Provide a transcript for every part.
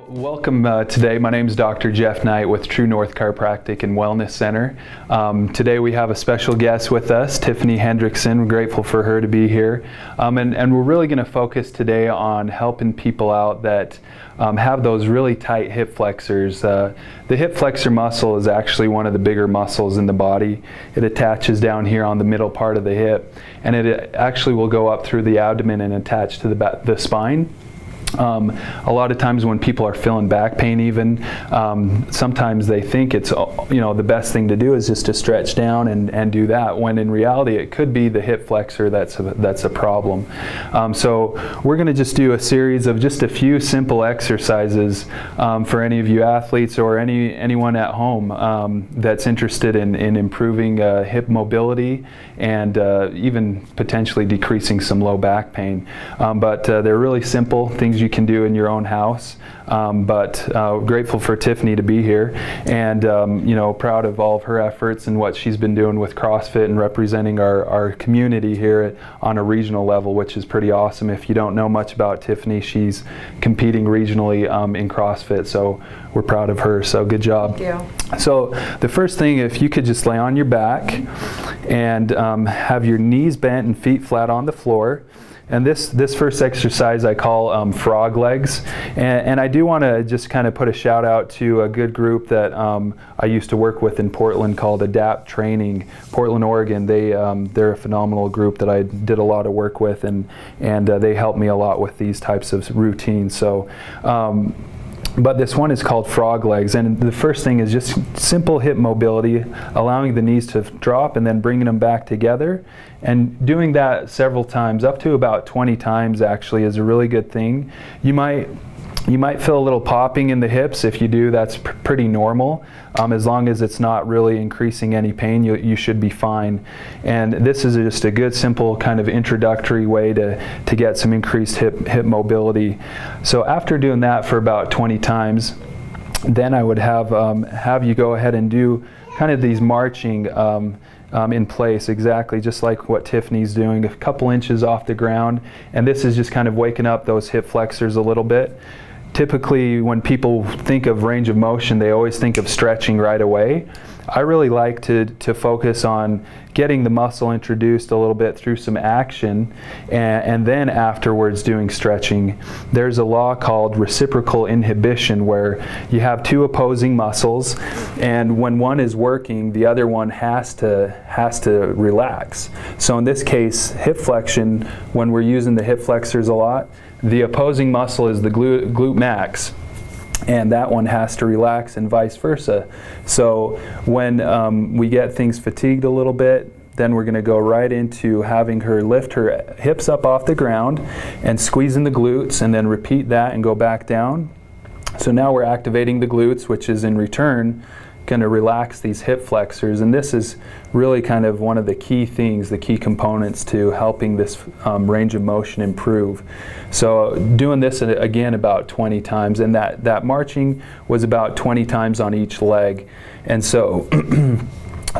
Welcome today. My name is Dr. Jeff Knight with True North Chiropractic and Wellness Center. Today we have a special guest with us, Tiffany Hendrickson. We're grateful for her to be here. And we're really going to focus today on helping people out that have those really tight hip flexors. The hip flexor muscle is actually one of the bigger muscles in the body. It attaches down here on the middle part of the hip, and it actually will go up through the abdomen and attach to the spine. A lot of times when people are feeling back pain even, sometimes they think it's, the best thing to do is just to stretch down and do that, when in reality it could be the hip flexor that's a problem. So we're going to just do a series of just a few simple exercises for any of you athletes or anyone at home that's interested in improving hip mobility and even potentially decreasing some low back pain. But they're really simple things you can do in your own house, but grateful for Tiffany to be here, and proud of all of her efforts and what she's been doing with CrossFit and representing our community here on a regional level, which is pretty awesome. If you don't know much about Tiffany, she's competing regionally in CrossFit, so we're proud of her, so good job. Thank you. So the first thing, if you could just lay on your back and have your knees bent and feet flat on the floor. And this first exercise I call frog legs, and I do want to just kind of put a shout out to a good group that I used to work with in Portland called Adapt Training, Portland, Oregon. They're a phenomenal group that I did a lot of work with, and they helped me a lot with these types of routines. So. But this one is called frog legs, and the first thing is just simple hip mobility, allowing the knees to drop and then bringing them back together, and doing that several times, up to about 20 times actually, is a really good thing. You might feel a little popping in the hips. If you do, that's pretty normal. As long as it's not really increasing any pain, you should be fine. And this is just a good, simple kind of introductory way to get some increased hip mobility. So after doing that for about 20 times, then I would have you go ahead and do kind of these marching in place, exactly just like what Tiffany's doing, a couple inches off the ground. And this is just kind of waking up those hip flexors a little bit. Typically, when people think of range of motion, they always think of stretching right away. I really like to focus on getting the muscle introduced a little bit through some action, and then afterwards doing stretching. There's a law called reciprocal inhibition, where you have two opposing muscles, and when one is working, the other one has to relax. So in this case, hip flexion, when we're using the hip flexors a lot, the opposing muscle is the glute max, and that one has to relax, and vice versa. So when we get things fatigued a little bit, then we're going to go right into having her lift her hips up off the ground and squeezing the glutes, and then repeat that and go back down. So now we're activating the glutes, which is in return going to relax these hip flexors, and this is really kind of one of the key things, the key components to helping this range of motion improve. So doing this again about 20 times, and that marching was about 20 times on each leg. And so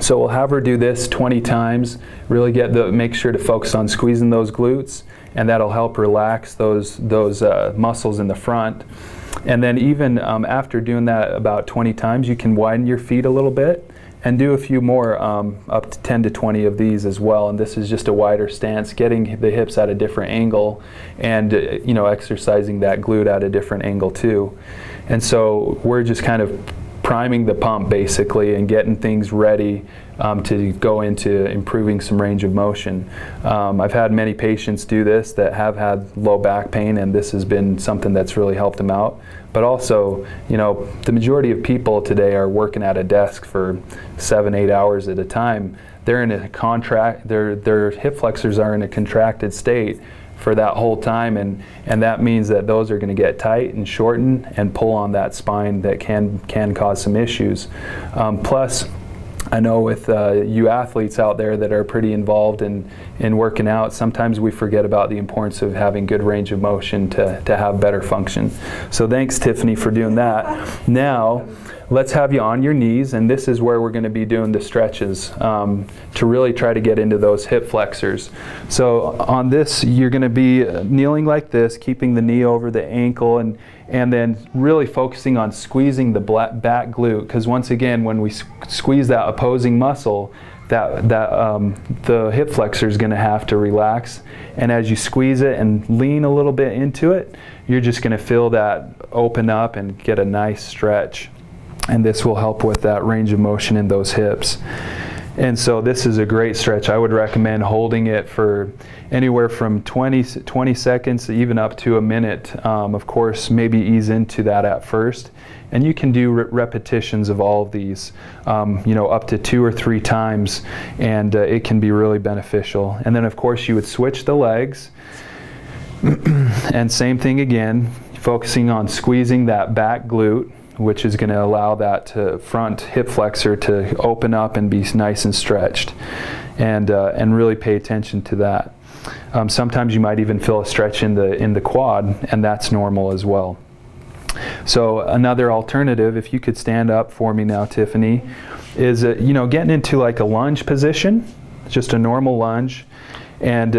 so we'll have her do this 20 times, really make sure to focus on squeezing those glutes, and that'll help relax those muscles in the front. And then even after doing that about 20 times, you can widen your feet a little bit and do a few more, up to 10 to 20 of these as well. And this is just a wider stance, getting the hips at a different angle, and exercising that glute at a different angle too. And so we're just kind of priming the pump basically, and getting things ready to go into improving some range of motion. I've had many patients do this that have had low back pain, and this has been something that's really helped them out. But also, the majority of people today are working at a desk for 7-8 hours at a time. They're in a their hip flexors are in a contracted state for that whole time, and that means that those are going to get tight and shorten and pull on that spine that can cause some issues. Plus, I know with you athletes out there that are pretty involved in working out, sometimes we forget about the importance of having good range of motion to have better function. So thanks, Tiffany, for doing that. Now, let's have you on your knees, and this is where we're going to be doing the stretches to really try to get into those hip flexors. So on this, you're going to be kneeling like this, keeping the knee over the ankle, and then really focusing on squeezing the back glute, because once again, when we squeeze that opposing muscle, the hip flexor is going to have to relax, and as you squeeze it and lean a little bit into it, you're just going to feel that open up and get a nice stretch, and this will help with that range of motion in those hips. And so this is a great stretch. I would recommend holding it for anywhere from 20 seconds even up to a minute. Of course, maybe ease into that at first. And you can do repetitions of all of these, you know, up to 2 or 3 times, and it can be really beneficial. And then of course you would switch the legs, and same thing again, focusing on squeezing that back glute, which is going to allow that front hip flexor to open up and be nice and stretched, and really pay attention to that. Sometimes you might even feel a stretch in the quad, and that's normal as well. So another alternative, if you could stand up for me now, Tiffany, is you know, getting into like a lunge position, just a normal lunge, and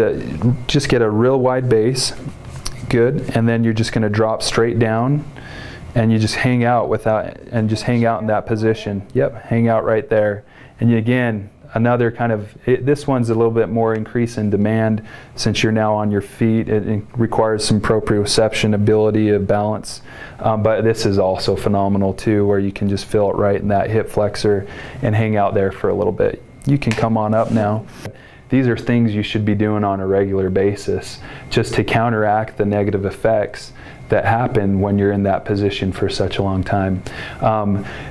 just get a real wide base. Good. And then you're just going to drop straight down, and you just hang out just hang out in that position. Yep, hang out right there. And again, another kind of, this one's a little bit more increase in demand since you're now on your feet. It requires some proprioception ability of balance, but this is also phenomenal too, where you can just feel it right in that hip flexor and hang out there for a little bit. You can come on up now. These are things you should be doing on a regular basis just to counteract the negative effects that happen when you're in that position for such a long time.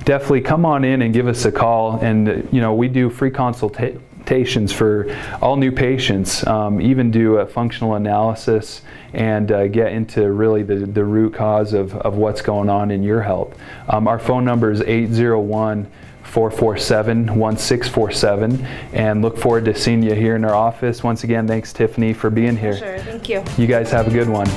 Definitely come on in and give us a call, and you know, we do free consultations for all new patients, even do a functional analysis and get into really the root cause of what's going on in your health. Our phone number is 801-447-1647, and look forward to seeing you here in our office. Once again, thanks Tiffany for being here. Sure, thank you. You guys have a good one.